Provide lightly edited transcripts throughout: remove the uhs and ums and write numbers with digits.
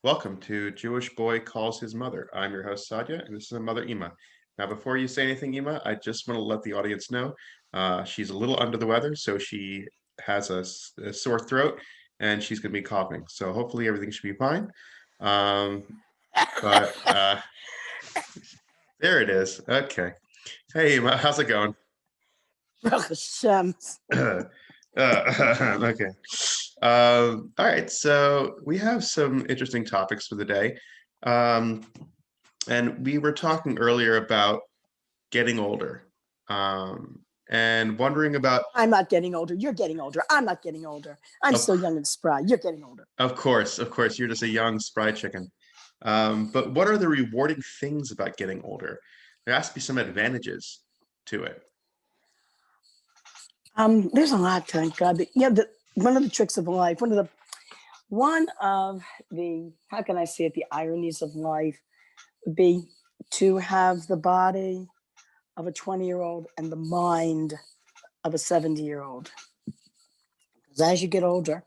Welcome to Jewish Boy Calls His Mother. I'm your host, Sadia, and this is my mother, Ima. Now, before you say anything, Ima, I just want to let the audience know she's a little under the weather, so she has a sore throat and she's going to be coughing. So hopefully everything should be fine. Um, but there it is. Okay. Hey, Ima, how's it going? Baruch Hashem. Okay. All right. So we have some interesting topics for the day. Um, and we were talking earlier about getting older, and wondering about, I'm not getting older. You're getting older. I'm not getting older. I'm of, still young and spry. You're getting older. of course, you're just a young, spry chicken. But what are the rewarding things about getting older? There has to be some advantages to it. There's a lot, thank God. But yeah, one of the tricks of life, one of the how can I say it, the ironies of life would be to have the body of a 20-year-old and the mind of a 70-year-old. Because as you get older,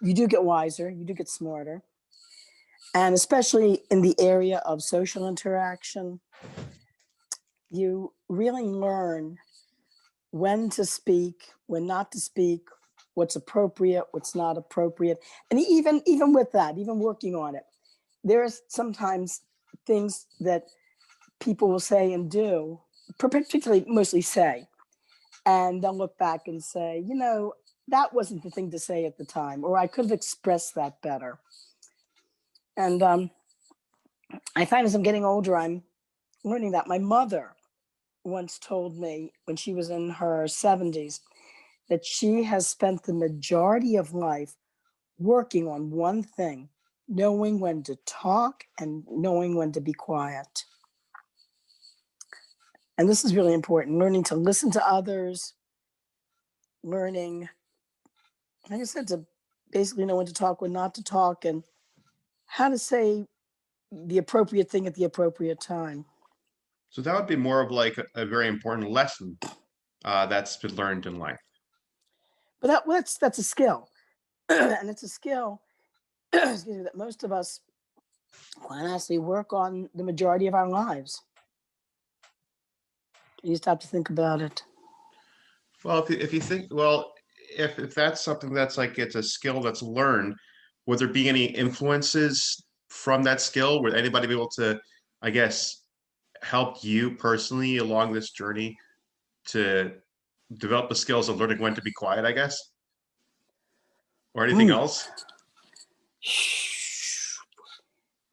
you do get wiser, you do get smarter. And especially in the area of social interaction, you really learn when to speak, when not to speak, what's appropriate, what's not appropriate. And even with that, even working on it, there's sometimes things that people will say and do, particularly mostly say, and they'll look back and say, that wasn't the thing to say at the time, or I could have expressed that better. And I find as I'm getting older, I'm learning that. My mother once told me when she was in her 70s that she has spent the majority of life working on one thing, knowing when to talk and knowing when to be quiet. And this is really important, learning to listen to others, learning, like I said, to basically know when to talk, when not to talk, and how to say the appropriate thing at the appropriate time. So that would be more of like a very important lesson that's been learned in life. But that's a skill. And it's a skill, excuse me, that most of us quite honestly work on the majority of our lives. You stop to think about it. Well, if you think, well, if that's something that's like it's a skill that's learned, would there be any influences from that skill? Would anybody be able to, I guess, help you personally along this journey to develop the skills of learning when to be quiet, I guess, or anything Mm. else?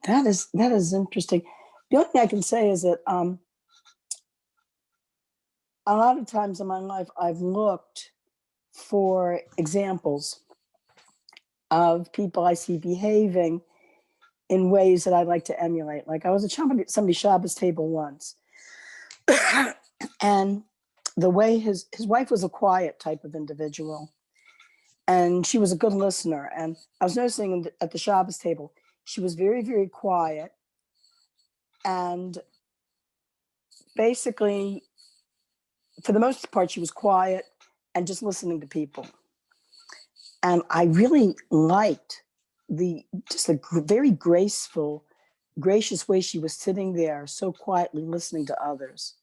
That is interesting. The only thing I can say is that a lot of times in my life I've looked for examples of people I see behaving in ways that I'd like to emulate. Like I was at somebody's Shabbos table once, and the way his wife was a quiet type of individual, and she was a good listener. And I was noticing at the Shabbos table, she was very, very quiet, and basically, for the most part, she was quiet and just listening to people. And I really liked the very graceful, gracious way she was sitting there, so quietly listening to others.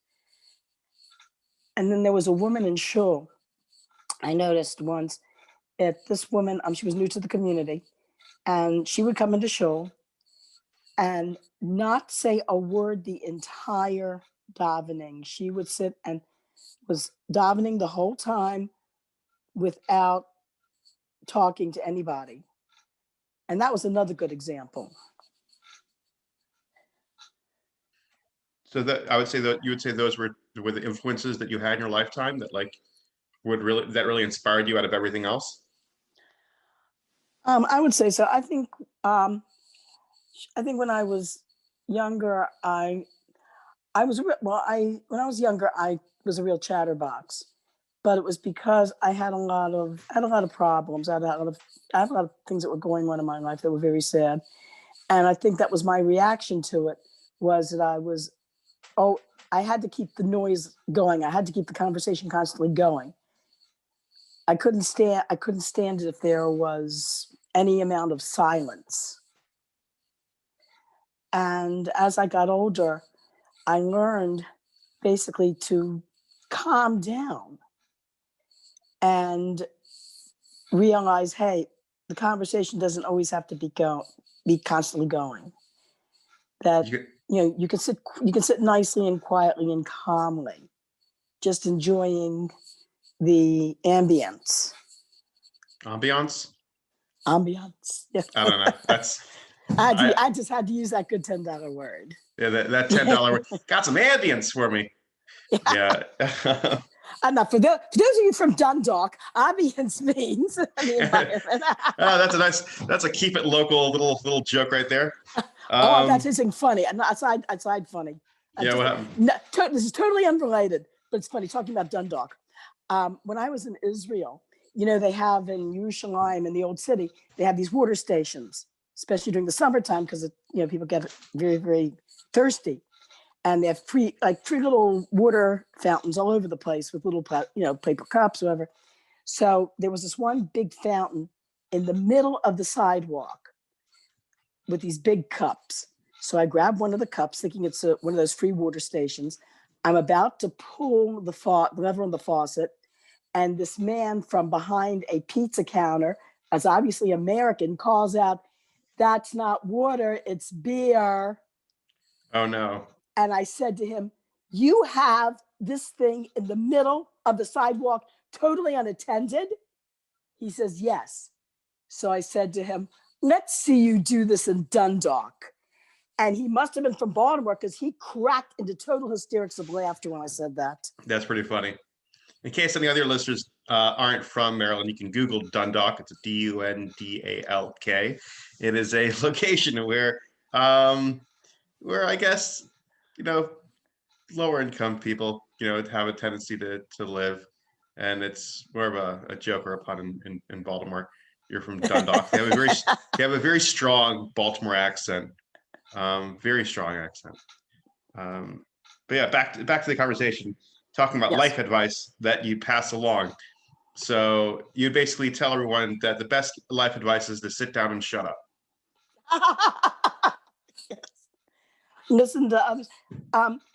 And then there was a woman in shul I noticed once. This woman, she was new to the community, and she would come into shul and not say a word the entire davening. She would sit and was davening the whole time without talking to anybody. And that was another good example. So that I would say that you would say those were the influences that you had in your lifetime that like would really that really inspired you out of everything else. I would say so. I think when I was younger, I was well. When I was younger, I was a real chatterbox, but it was because I had a lot of problems. I had a lot of things that were going on in my life that were very sad, and I think that was my reaction to it. Was that oh, I had to keep the noise going. I had to keep the conversation constantly going. I couldn't stand it if there was any amount of silence. And as I got older, I learned basically to calm down and realize, hey, the conversation doesn't always have to be constantly going. That You, you can sit nicely and quietly and calmly, just enjoying the ambiance? ambiance. Yeah. I don't know. That's I I just had to use that good $10 word. yeah, that $10 got some ambience for me. Yeah. And now for those of you from Dundalk, ambience means the environment. Oh, that's a keep it local little joke right there. Oh, that Um, isn't funny. And aside funny. yeah, Just what happened? no, this is totally unrelated, but it's funny talking about Dundalk. When I was in Israel, they have in Yerushalayim in the old city, they have these water stations, especially during the summertime because people get very very thirsty, and they have three little water fountains all over the place with little paper cups, whatever. So there was this one big fountain in the middle of the sidewalk with these big cups. So I grabbed one of the cups, thinking it's one of those free water stations. I'm about to pull the lever on the faucet, and this man from behind a pizza counter, as obviously American, calls out, "That's not water, it's beer." Oh no. And I said to him, "You have this thing in the middle of the sidewalk, totally unattended?" He says, "Yes." So I said to him, "Let's see you do this in Dundalk." And he must have been from Baltimore because he cracked into total hysterics of laughter when I said that. That's pretty funny. In case any other listeners aren't from Maryland, you can Google Dundalk. It's a Dundalk. It is a location where I guess you know lower income people have a tendency to live, and it's more of a joke or a pun in Baltimore. You're from Dundalk. They have a very strong Baltimore accent, very strong accent. Um, but yeah, back to the conversation, talking about Yes. life advice that you pass along. So you basically tell everyone that the best life advice is to sit down and shut up. Yes. Listen to others.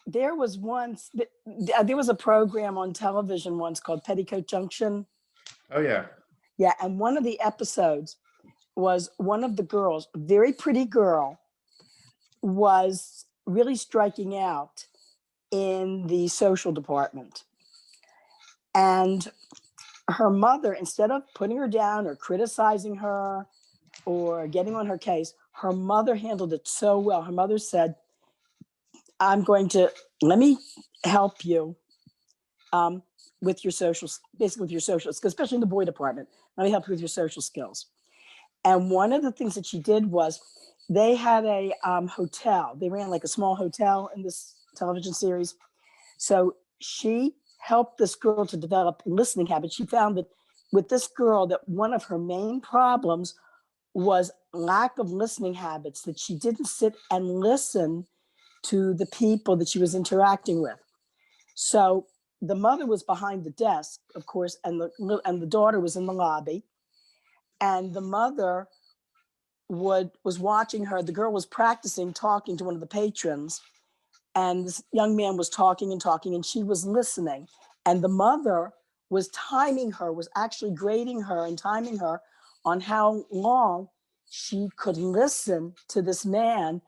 There was a program on television once called Petticoat Junction. Oh yeah. Yeah, and one of the episodes was one of the girls, a very pretty girl, was really striking out in the social department. And her mother, instead of putting her down or criticizing her or getting on her case, her mother handled it so well. Her mother said, let me help you with your social, basically with your social, especially in the boy department. Let me help you with your social skills. And one of the things that she did was they had a hotel. They ran like a small hotel in this television series. So she helped this girl to develop listening habits. She found that with this girl that one of her main problems was lack of listening habits, that she didn't sit and listen to the people that she was interacting with. So the mother was behind the desk, of course, and the daughter was in the lobby. And the mother was watching her. The girl was practicing talking to one of the patrons, and this young man was talking, and she was listening. And the mother was timing her, was actually grading her and timing her on how long she could listen to this man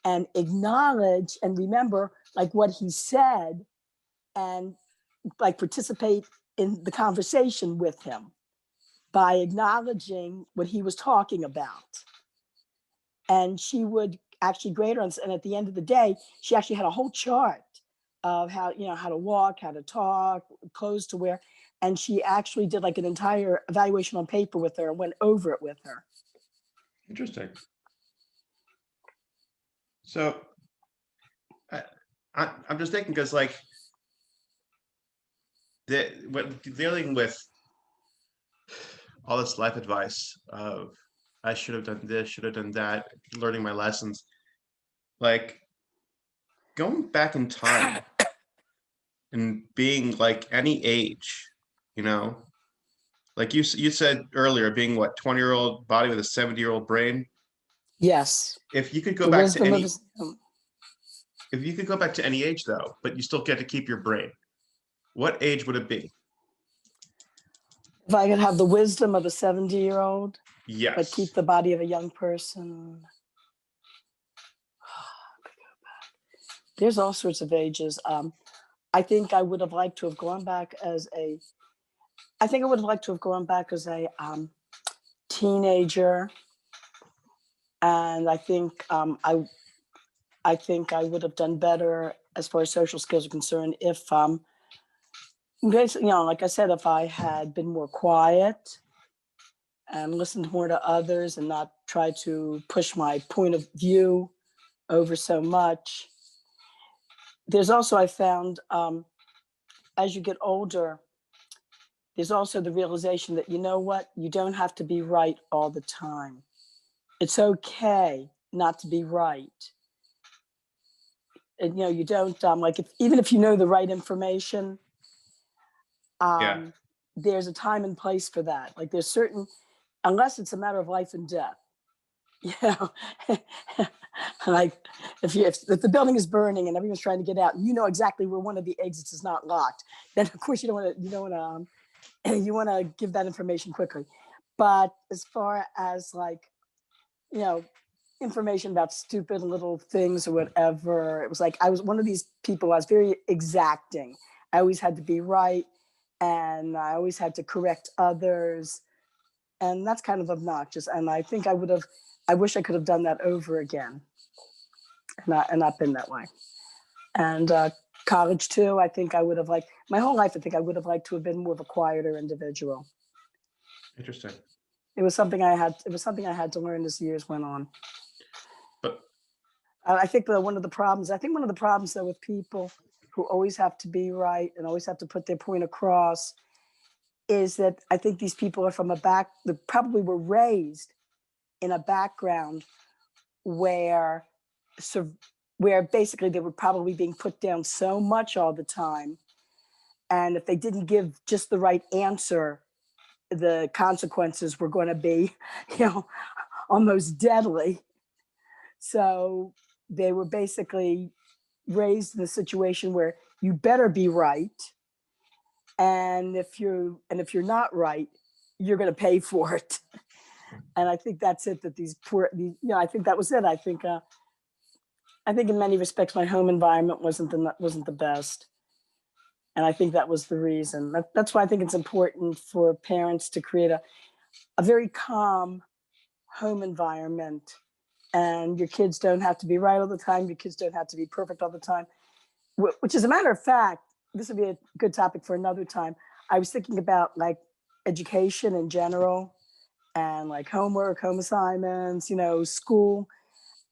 and acknowledge and remember like what he said and like participate in the conversation with him by acknowledging what he was talking about. And she would actually grade her. And at the end of the day, she actually had a whole chart of how to walk, how to talk, clothes to wear. And she actually did like an entire evaluation on paper with her and went over it with her. Interesting. So I'm just thinking because like dealing with all this life advice of I should have done this, should have done that, learning my lessons, like going back in time and being like any age, you know, like you said earlier, being what 20-year-old body with a 70-year-old brain. Yes. If you could go The back to wisdom of any, his, if you could go back to any age though, but you still get to keep your brain, what age would it be? if I could have the wisdom of a 70-year-old, but Yes. keep the body of a young person. There's all sorts of ages. I think I would have liked to have gone back as a, I think I would have liked to have gone back as a teenager. And I think I would have done better as far as social skills are concerned if, basically, like I said, if I had been more quiet and listened more to others and not try to push my point of view over so much. There's also, I found, as you get older, there's also the realization that, you know what, you don't have to be right all the time. It's okay not to be right. And, you don't, like, even if you know the right information, Yeah. there's a time and place for that. Like, there's certain, unless it's a matter of life and death, you know, like if the building is burning and everyone's trying to get out, and you know exactly where one of the exits is not locked, then of course you want to give that information quickly. But as far as, like, you know, information about stupid little things or whatever, it was like I was one of these people. I was very exacting. I always had to be right, and I always had to correct others, and that's kind of obnoxious. And I think I wish I could have done that over again, and not been that way. And college too. I think I would have liked my whole life. I think I would have liked to have been more of a quieter individual. Interesting. It was something I had. It was something I had to learn as years went on. But I think that one of the problems. I think one of the problems though with people who always have to be right and always have to put their point across is that I think these people are from a back. They probably were raised in a background where where basically they were probably being put down so much all the time, and if they didn't give just the right answer, the consequences were going to be, you know, almost deadly. So they were basically raised in a situation where you better be right, and if you're not right, you're going to pay for it. And I think that's it. That I think that was it. I think in many respects my home environment wasn't the best, and I think that was the reason. That's why I think it's important for parents to create a very calm home environment, and your kids don't have to be right all the time. Your kids don't have to be perfect all the time. Which, as a matter of fact, this would be a good topic for another time. I was thinking about, like, education in general, and like homework, home assignments, school.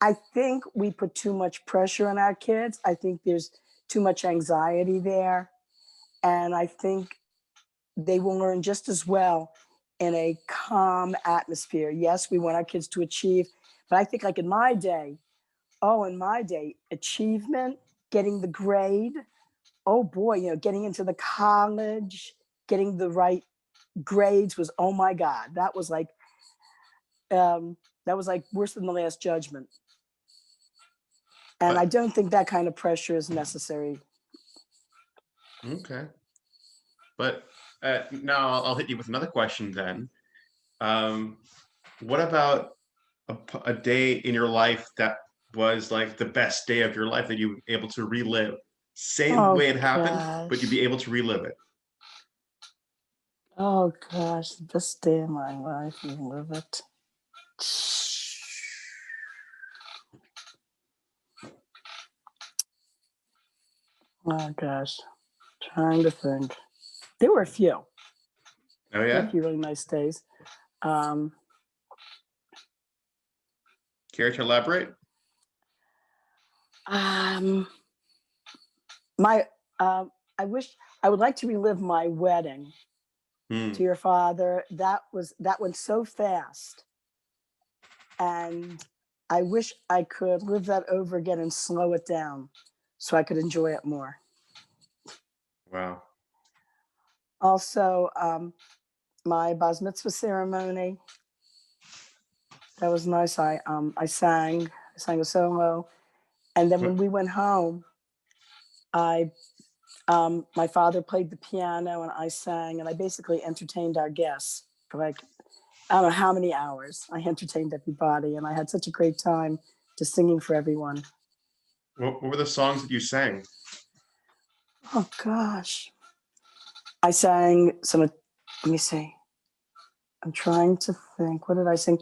I think we put too much pressure on our kids. I think there's too much anxiety there. And I think they will learn just as well in a calm atmosphere. Yes, we want our kids to achieve, but I think, like in my day, achievement, getting the grade, oh boy, getting into the college, getting the right grades was, oh my God, that was like worse than the Last Judgment. And I but don't think that kind of pressure is necessary. okay. But now I'll hit you with another question then. Um, what about a day in your life that was like the best day of your life that you were able to relive? Same Oh way it happened, but you'd gosh. be able to relive it. Oh gosh. This day in my life, you live it. Oh gosh. Trying to think. There were a few. Oh There were a yeah? few really nice days. Um, Care to elaborate? um, my, I wish I would like to relive my wedding to Hmm. your father. That went so fast, and I wish I could live that over again and slow it down so I could enjoy it more. Wow. Also, my bar mitzvah ceremony, That was nice. I sang a solo, and then when What, we went home, I my father played the piano and I sang, and I basically entertained our guests for like I don't know how many hours. I entertained everybody, and I had such a great time just singing for everyone. what were the songs that you sang? Oh gosh, I sang some. Let me see. I'm trying to think. What did I sing?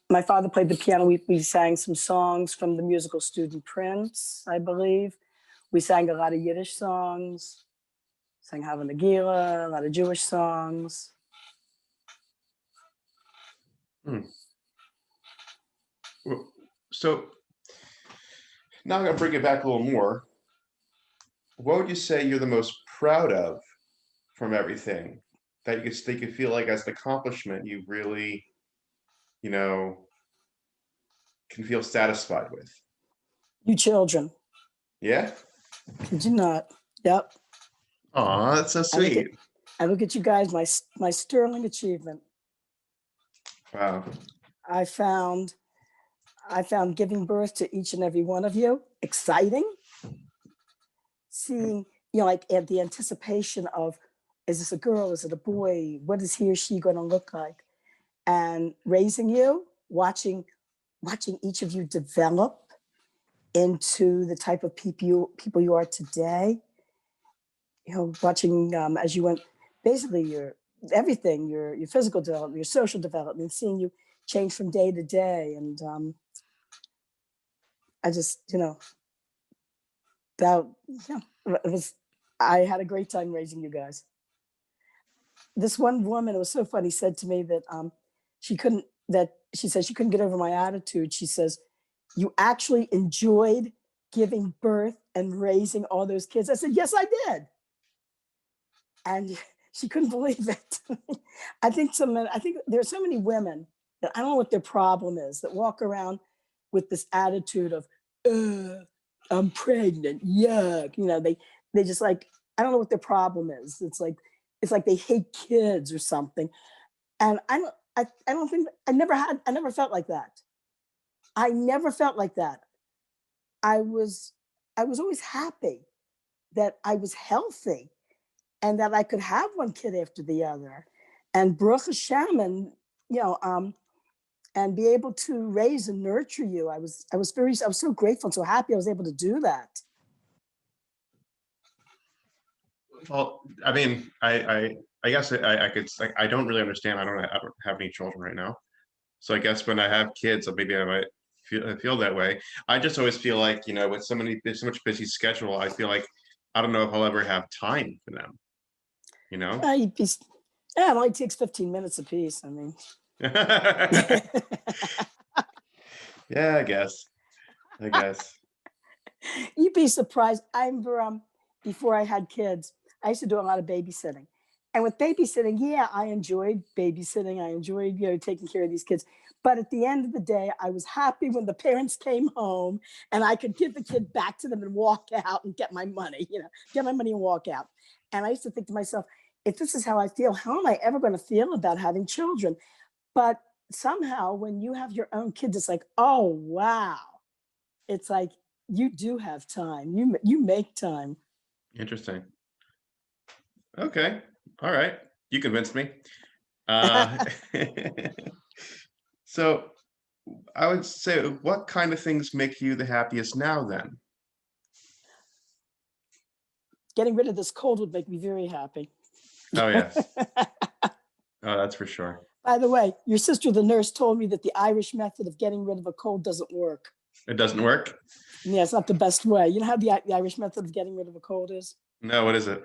My father played the piano. We sang some songs from the musical Student Prince, I believe. We sang a lot of Yiddish songs, sang Hava Nagila, a lot of Jewish songs. Hmm. Well, so now I'm gonna bring it back a little more. What would you say you're the most proud of from everything that you could feel like as an accomplishment you really, you know, can feel satisfied with? You children, Yeah? kid you not. Yep. Aw, that's so I look at sweet. I look at you guys, my sterling achievement. Wow. I found I found giving birth to each and every one of you exciting. Seeing, like at the anticipation of, is this a girl? Is it a boy? What is he or she going to look like? And raising you, watching each of you develop into the type of people you are today. Watching as you went, basically your everything, your physical development, your social development, seeing you change from day to day, and I just, that, it was. I had a great time raising you guys. This one woman, it was so funny, said to me that she said she couldn't get over my attitude. She says, "You actually enjoyed giving birth and raising all those kids." I said, "Yes, I did." And she couldn't believe it. I think there are so many women that I don't know what their problem is, that walk around with this attitude of, I'm pregnant, yuck. They just like, I don't know what their problem is. It's like they hate kids or something. And I don't think, I never felt like that. I never felt like that. I was I was always happy that I was healthy and that I could have one kid after the other, and Baruch Hashem, and be able to raise and nurture you. I was so grateful and so happy I was able to do that. Well, I mean, I guess I could like I don't really understand. I don't have any children right now, so I guess when I have kids, maybe I might feel that way. I just always feel like with so much busy schedule, I feel like I don't know if I'll ever have time for them. You know? Uh, you'd be, yeah, it only takes 15 minutes a piece. I mean, Yeah, I guess. I guess. you'd be surprised. I remember before I had kids, I used to do a lot of babysitting. And with babysitting, yeah, I enjoyed babysitting. I enjoyed, taking care of these kids. But at the end of the day, I was happy when the parents came home and I could give the kid back to them and walk out and get my money, get my money and walk out. And I used to think to myself, if this is how I feel, how am I ever going to feel about having children? But somehow when you have your own kids, it's like, oh, wow. It's like you do have time. You make time. Interesting. Okay. All right. You convinced me. Uh, so I would say, what kind of things make you the happiest now then? Getting rid of this cold would make me very happy. Oh, yes. Oh, that's for sure. By the way, your sister, the nurse, told me that the Irish method of getting rid of a cold doesn't work. It doesn't work? Yeah, it's not the best way. You know how the Irish method of getting rid of a cold is? No, what is it?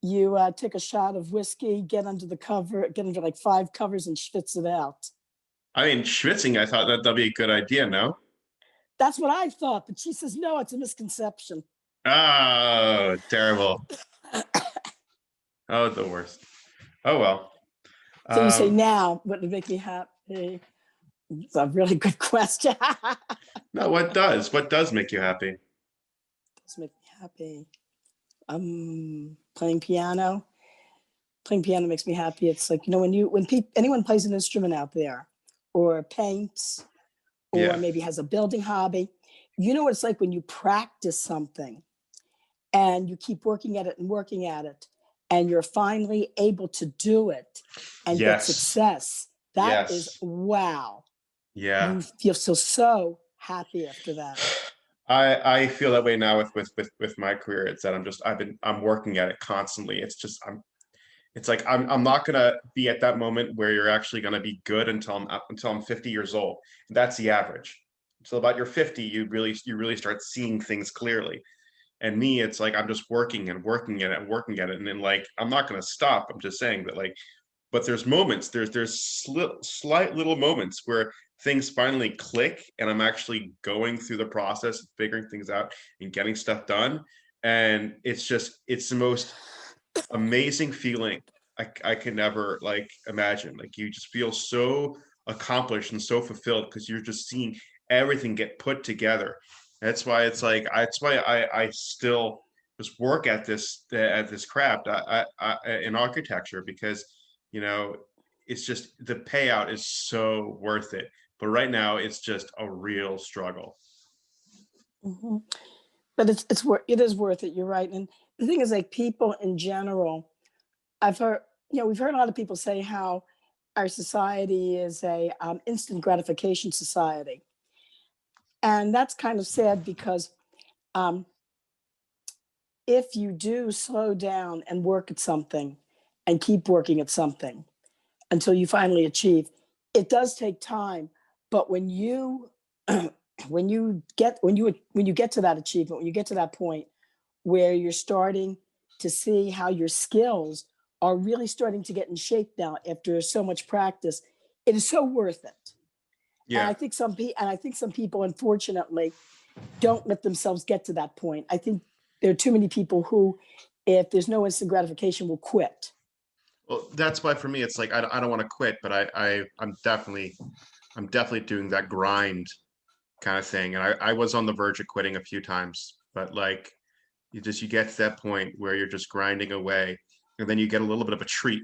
You take a shot of whiskey, get under the cover, get under like 5 covers, and schwitz it out. I mean, schwitzing, I thought that'd be a good idea, no? That's what I thought, but she says no, it's a misconception. Oh, terrible. Oh, the worst. Oh, well. So you say Um, now, what would make me happy? It's a really good question. no, what does? What does make you happy? Does make me happy. Playing piano. Playing piano makes me happy. It's like, when anyone plays an instrument out there, or paints or Yeah. maybe has a building hobby. You know what it's like when you practice something and you keep working at it and working at it, and you're finally able to do it and get Yes. success. That is Yes. wow. Yeah. You feel so happy after that. I feel that way now with my career. It's that I'm working at it constantly. It's like I'm not gonna be at that moment where you're actually gonna be good until I'm 50 years old. That's the average. So about your 50, you really start seeing things clearly. And me, it's like I'm just working and working at it and working at it. And then like I'm not gonna stop. I'm just saying that like, but there's moments, there's slight little moments where things finally click and I'm actually going through the process of figuring things out and getting stuff done. And it's the most amazing feeling I can never like imagine. Like you just feel so accomplished and so fulfilled because you're just seeing everything get put together. That's why I still just work at this craft in architecture because you know it's just the payout is so worth it. But right now it's just a real struggle. Mhm. But it is worth it. You're right. And the thing is, like people in general, I've heard, we've heard a lot of people say how our society is a instant gratification society, and that's kind of sad because um, if you do slow down and work at something and keep working at something until you finally achieve, it does take time. But when you when you get to that achievement, when you get to that point where you're starting to see how your skills are really starting to get in shape now after so much practice, it is so worth it. And Yeah. I think some people, unfortunately, don't let themselves get to that point. I think there are too many people who, if there's no instant gratification, will quit. Well, that's why for me it's like I don't want to quit, but I'm definitely doing that grind kind of thing. And I was on the verge of quitting a few times, but like you get to that point where you're just grinding away, and then you get a little bit of a treat.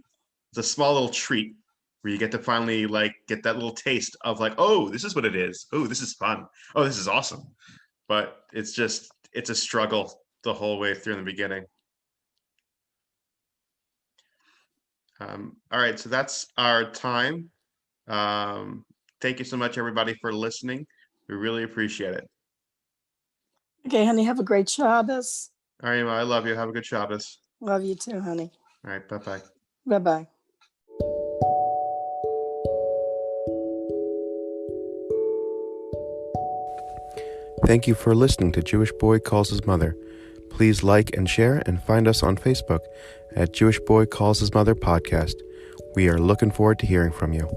It's a small little treat where you get to finally like get that little taste of like, oh, this is what it is. Oh, this is fun. Oh, this is awesome. But it's a struggle the whole way through in the beginning. All right, so that's our time. Thank you so much, everybody, for listening. We really appreciate it. Okay, honey, have a great Shabbos. All right, I love you. Have a good Shabbos. Love you too, honey. All right, bye bye. Bye bye. Thank you for listening to Jewish Boy Calls His Mother. Please like and share and find us on Facebook at Jewish Boy Calls His Mother Podcast. We are looking forward to hearing from you.